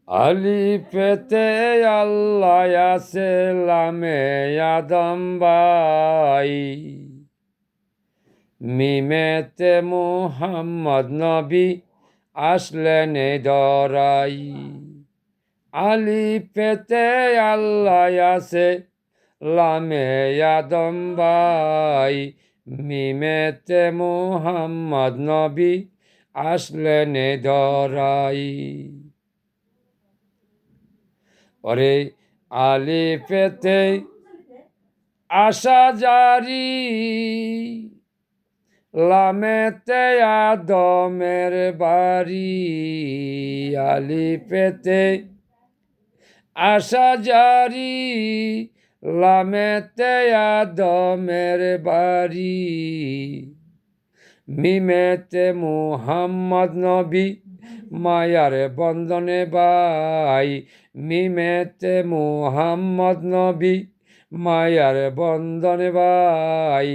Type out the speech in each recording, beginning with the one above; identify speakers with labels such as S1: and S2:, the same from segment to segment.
S1: আলিফেতে আল্লাহ আছে, লামে আদম ভাই, মিমেতে মুহাম্মদ নবী আসলেন এই ধরাই। আলিফেতে আল্লাহ আছে, লামে আদম ভাই, মিমেতে মুহাম্মদ নবী আসলেন এই ধরাই। ওরে আলিফেতে আশা জারি, লামেতে আদমের বাড়ি। আলিফেতে আশা জারি, লামেতে আদমের বাড়ি। মিমেতে মুহাম্মদ নবী মায়ার বন্ধনে ভাই, মিমেতে মুহাম্মদ নবী মায়ার বন্ধনে ভাই।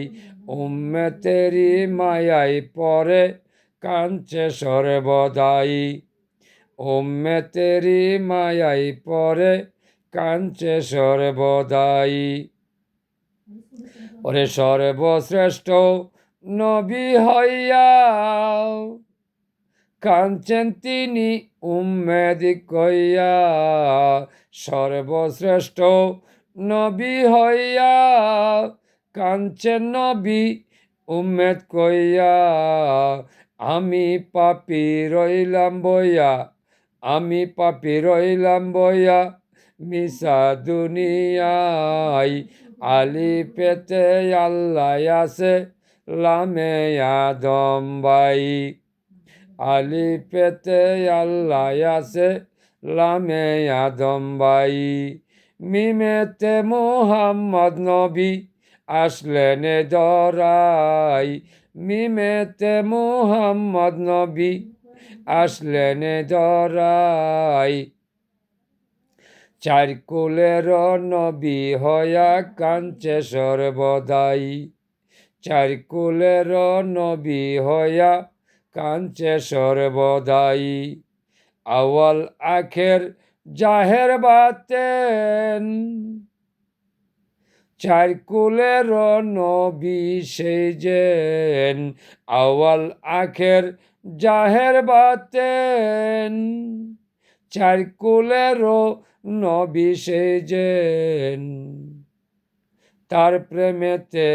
S1: উম্মতেরি মায়াই পরে কাঞ্চে সর্বদাই, উম্মতেরি মায়াই পরে কাঞ্চে সর্বদাই। ওরে সর্বশ্রেষ্ঠ নবী হইয়া কাঞ্চেন তিনি উম্মেদ কইয়া। সর্বশ্রেষ্ঠ নবী হইয়া কাঞ্চেন নবী উম্মেদ কইয়া। আমি পাপি রইলাম বইয়া, আমি পাপি রইলাম বইয়া মিশা দুনিয়ায়। আলিফেতে আল্লাহ আছে, লামে আদম ভাই। আলিফেতে আল্লাহ আছে, লামে আদম ভাই। মিমেতে মুহাম্মদ নবী আসলেন এ ধরাই, মিমেতে মুহাম্মদ নবী আসলেন এ ধরাই। চার কুলের নবী হয়া কাঞ্চে সর্বদাই, চার কুলের নবী হয়া কাঞ্চে সর্বদাই। আওয়াল আখের জাহের বাতেন, চার কুলের নবী সেজেন। আওয়াল আখের জাহের বাতেন, চার কুলের নবী সেজেন। তার প্রেমেতে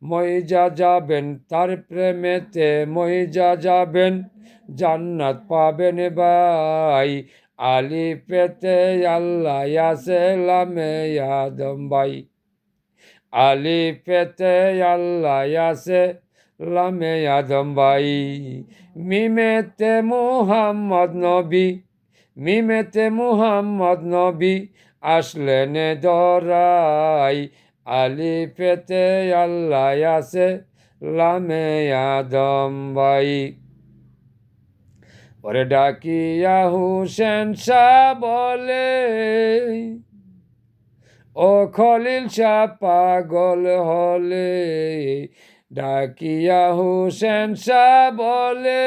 S1: মইজা যাবেন, তার প্রেমেতে মইজা যাবেন, জান্নাত পাবেন ভাই। আলিফেতে আল্লাহ আছে, লামে আদম ভাই। আলিফেতে আল্লাহ আছে, লামে আদম ভাই। মিমেতে মুহাম্মদ নবী, মিমেতে মুহাম্মদ নবী আসলেন এ ধরাই। আলিফেতে আল্লাহ আছে, লামে আদম ভাই। ওরে ডাকিয়া হুসেন শাহ বলে, ও খলিল শাহ পাগল হলে। ডাকিয়া হুসেন শাহ বলে,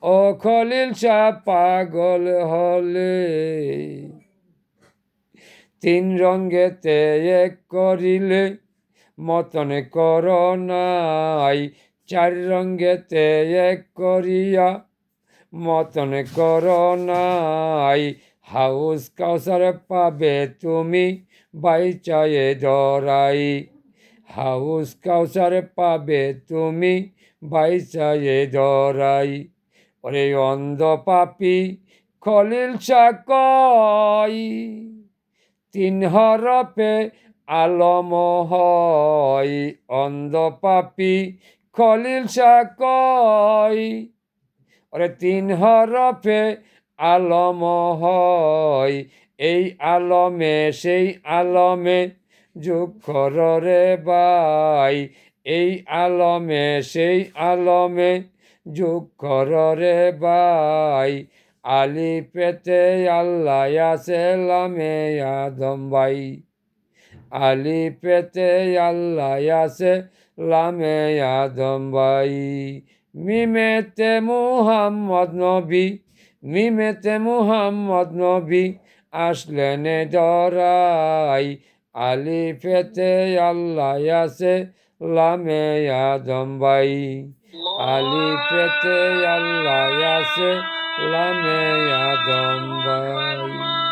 S1: ও খলিল শাহ পাগল হলে। তিন রঙ্গেতে এক করিলে মতন করোনাই, চার রঙ্গেতে এক করিয়া মতন করোনাই। হাউস কাউসার পাবে তুমি বাইচায়ে ধরাই, হাউস কাউসার পাবে তুমি বাইচায়ে ধরাই। ওরে অন্ধ পাপি খলিল শাহ কয়, তিন হরফে আলম হয়। অন্ধ পাপি খলিল শাহ কয়, ওরে তিন হরফে আলম হয়। এই আলমে সেই আলমে যোগ কর রে ভাই, এই আলমে সেই আলমে যোগ কর রে ভাই। আলিফেতে আল্লাহ আছে, লামে আদম ভাই। আলিফেতে আল্লাহ আছে, লামে আদম ভাই। মিমেতে মুহাম্মদ নবী মিমেতে মুহাম্মদ নবী আসলেন ধরাই, আলিফেতে আল্লাহ আছে, লামে আদম ভাই। আলিফেতে আল্লাহ আছে, লামে আদম ভাই।